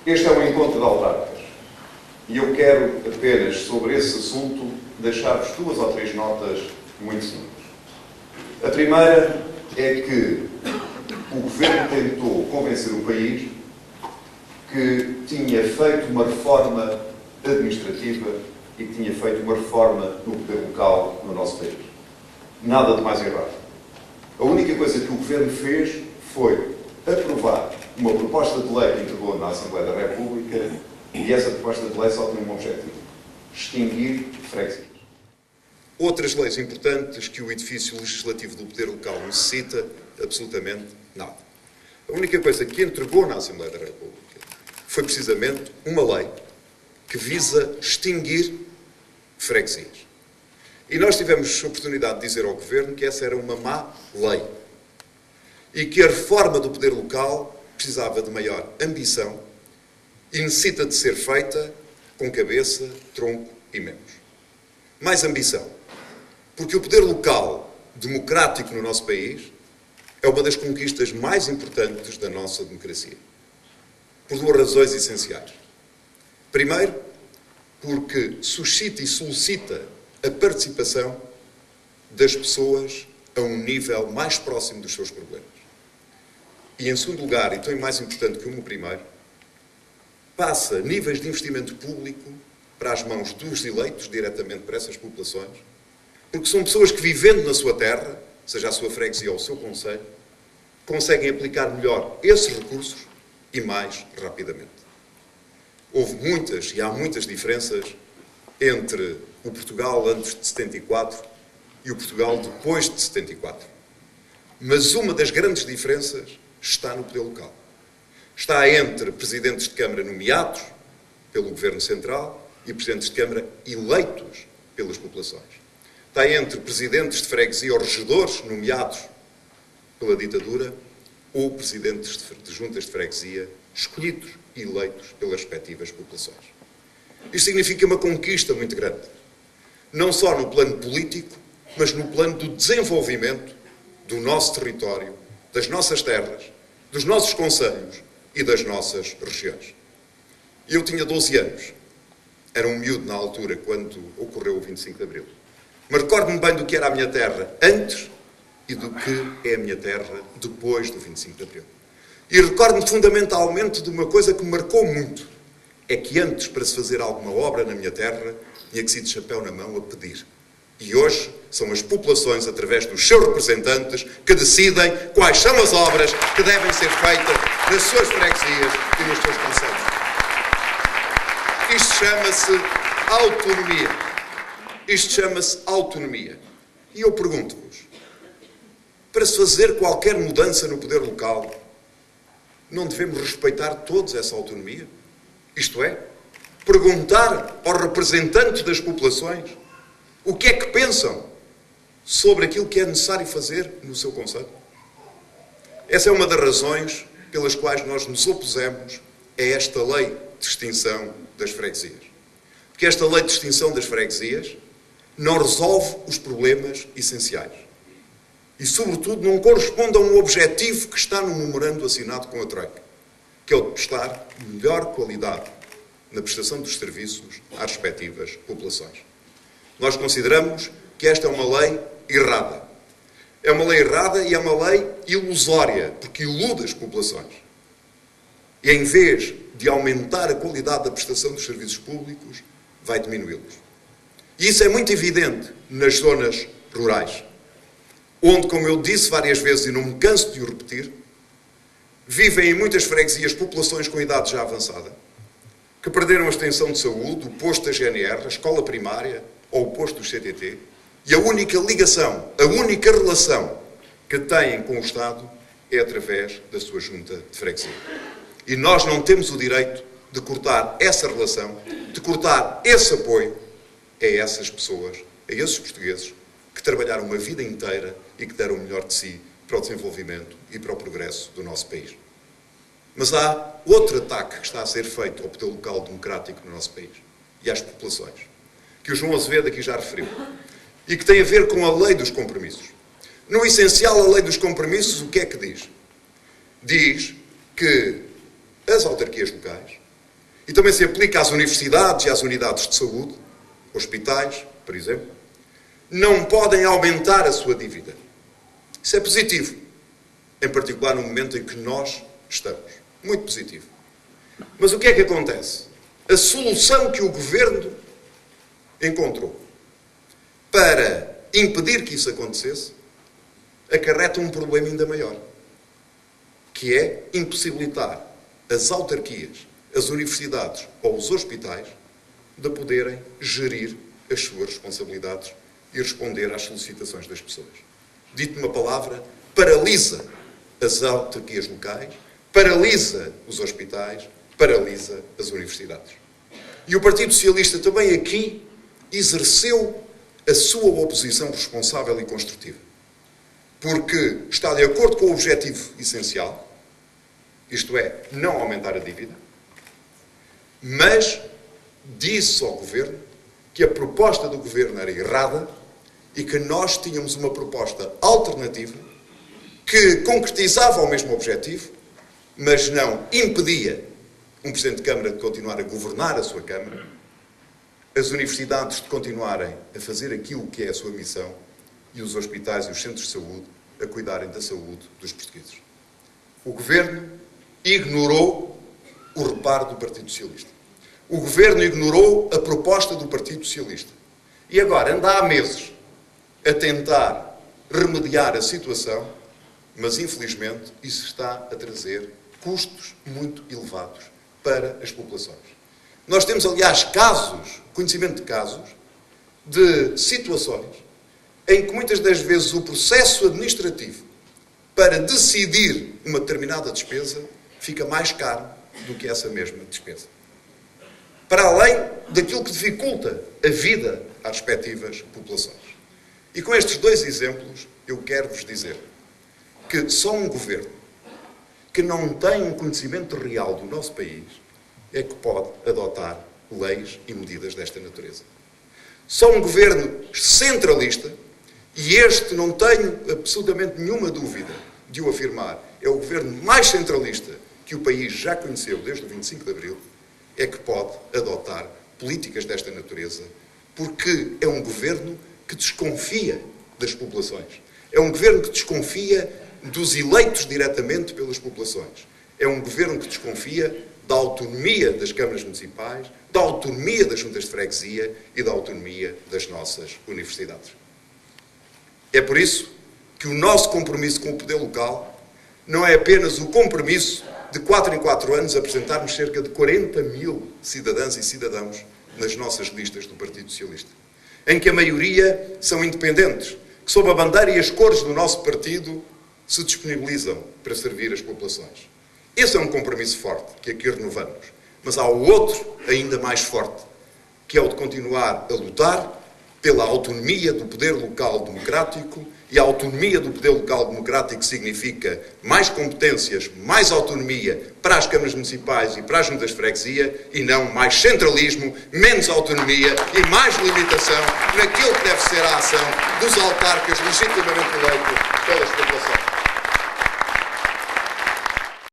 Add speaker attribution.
Speaker 1: Este é um encontro de autárquicas e eu quero apenas, sobre esse assunto, deixar-vos 2 ou 3 notas muito simples. A primeira é que o Governo tentou convencer o país que tinha feito uma reforma administrativa e que tinha feito uma reforma no poder local no nosso país. Nada de mais errado. A única coisa que o Governo fez foi aprovar uma proposta de lei que entregou na Assembleia da República e essa proposta de lei só tinha um objetivo: extinguir freguesias. Outras leis importantes que o edifício legislativo do poder local necessita, absolutamente nada. A única coisa que entregou na Assembleia da República foi precisamente uma lei que visa extinguir freguesias. E nós tivemos a oportunidade de dizer ao Governo que essa era uma má lei e que a reforma do poder local precisava de maior ambição e necessita de ser feita com cabeça, tronco e membros. Mais ambição, porque o poder local democrático no nosso país é uma das conquistas mais importantes da nossa democracia. Por 2 razões essenciais. Primeiro, porque suscita e solicita a participação das pessoas a um nível mais próximo dos seus problemas. E, em segundo lugar, e tão mais importante que o primeiro, passa níveis de investimento público para as mãos dos eleitos, diretamente para essas populações, porque são pessoas que, vivendo na sua terra, seja a sua freguesia ou o seu concelho, conseguem aplicar melhor esses recursos e mais rapidamente. Houve muitas, e há muitas diferenças entre o Portugal antes de 74 e o Portugal depois de 74. Mas uma das grandes diferenças está no poder local. Está entre presidentes de Câmara nomeados pelo Governo Central e presidentes de Câmara eleitos pelas populações. Está entre presidentes de freguesia ou regedores nomeados pela ditadura ou presidentes de juntas de freguesia escolhidos e eleitos pelas respectivas populações. Isto significa uma conquista muito grande. Não só no plano político, mas no plano do desenvolvimento do nosso território, das nossas terras, dos nossos concelhos e das nossas regiões. Eu tinha 12 anos. Era um miúdo na altura, quando ocorreu o 25 de Abril. Mas recordo-me bem do que era a minha terra antes e do que é a minha terra depois do 25 de Abril. E recordo-me fundamentalmente de uma coisa que me marcou muito. É que antes, para se fazer alguma obra na minha terra, tinha que ser de chapéu na mão a pedir. E hoje são as populações, através dos seus representantes, que decidem quais são as obras que devem ser feitas nas suas freguesias e nos seus concelhos. Isto chama-se autonomia. Isto chama-se autonomia. E eu pergunto-vos, para se fazer qualquer mudança no poder local, não devemos respeitar todos essa autonomia? Isto é, perguntar aos representantes das populações o que é que pensam sobre aquilo que é necessário fazer no seu concelho. Essa é uma das razões pelas quais nós nos opusemos a esta lei de extinção das freguesias. Porque esta lei de extinção das freguesias não resolve os problemas essenciais. E, sobretudo, não corresponde a um objetivo que está no memorando assinado com a Troika, que é o de prestar melhor qualidade na prestação dos serviços às respectivas populações. Nós consideramos que esta é uma lei errada. É uma lei errada e é uma lei ilusória, porque ilude as populações. E, em vez de aumentar a qualidade da prestação dos serviços públicos, vai diminuí-los. E isso é muito evidente nas zonas rurais, onde, como eu disse várias vezes e não me canso de o repetir, vivem em muitas freguesias populações com idade já avançada, que perderam a extensão de saúde, o posto da GNR, a escola primária ou o posto do CTT, e a única ligação, a única relação que têm com o Estado é através da sua junta de freguesia. E nós não temos o direito de cortar essa relação, de cortar esse apoio a essas pessoas, a esses portugueses que trabalharam uma vida inteira e que deram o melhor de si para o desenvolvimento e para o progresso do nosso país. Mas há outro ataque que está a ser feito ao poder local democrático no nosso país e às populações, que o João Azevedo aqui já referiu, e que tem a ver com a lei dos compromissos. No essencial, a lei dos compromissos, o que é que diz? Diz que as autarquias locais
Speaker 2: e também se aplica às universidades e às unidades de saúde, hospitais, por exemplo, não podem aumentar a sua dívida. Isso é positivo, em particular no momento em que nós estamos. Muito positivo. Mas o que é que acontece? A solução que o Governo encontrou para impedir que isso acontecesse acarreta um problema ainda maior, que é impossibilitar as autarquias, as universidades ou os hospitais de poderem gerir as suas responsabilidades e responder às solicitações das pessoas. Dito uma palavra, paralisa as autarquias locais, paralisa os hospitais, paralisa as universidades. E o Partido Socialista também aqui exerceu a sua oposição responsável e construtiva. Porque está de acordo com o objetivo essencial, isto é, não aumentar a dívida, mas disse ao Governo que a proposta do Governo era errada e que nós tínhamos uma proposta alternativa que concretizava o mesmo objetivo, mas não impedia um Presidente de Câmara de continuar a governar a sua Câmara, as universidades de continuarem a fazer aquilo que é a sua missão e os hospitais e os centros de saúde a cuidarem da saúde dos portugueses. O Governo ignorou o reparo do Partido Socialista. O Governo ignorou a proposta do Partido Socialista. E agora anda há meses a tentar remediar a situação, mas infelizmente isso está a trazer custos muito elevados para as populações. Nós temos, aliás, conhecimento de casos, de situações em que muitas das vezes o processo administrativo para decidir uma determinada despesa fica mais caro do que essa mesma despesa. Para além daquilo que dificulta a vida às respectivas populações. E com estes dois exemplos, eu quero vos dizer que só um governo que não tem um conhecimento real do nosso país é que pode adotar leis e medidas desta natureza. Só um governo centralista, e este não tenho absolutamente nenhuma dúvida de o afirmar, é o governo mais centralista que o país já conheceu desde o 25 de Abril, é que pode adotar políticas desta natureza, porque é um governo que desconfia das populações. É um governo que desconfia dos eleitos diretamente pelas populações. É um governo que desconfia da autonomia das câmaras municipais, da autonomia das juntas de freguesia e da autonomia das nossas universidades. É por isso que o nosso compromisso com o poder local não é apenas o compromisso de 4 em 4 anos apresentarmos cerca de 40 mil cidadãs e cidadãos nas nossas listas do Partido Socialista, em que a maioria são independentes, que sob a bandeira e as cores do nosso partido se disponibilizam para servir as populações. Esse é um compromisso forte que aqui renovamos. Mas há o outro, ainda mais forte, que é o de continuar a lutar pela autonomia do poder local democrático, e a autonomia do poder local democrático significa mais competências, mais autonomia para as câmaras municipais e para as juntas de freguesia, e não mais centralismo, menos autonomia e mais limitação naquilo que deve ser a ação dos autarcas legitimamente eleitos pelas populações.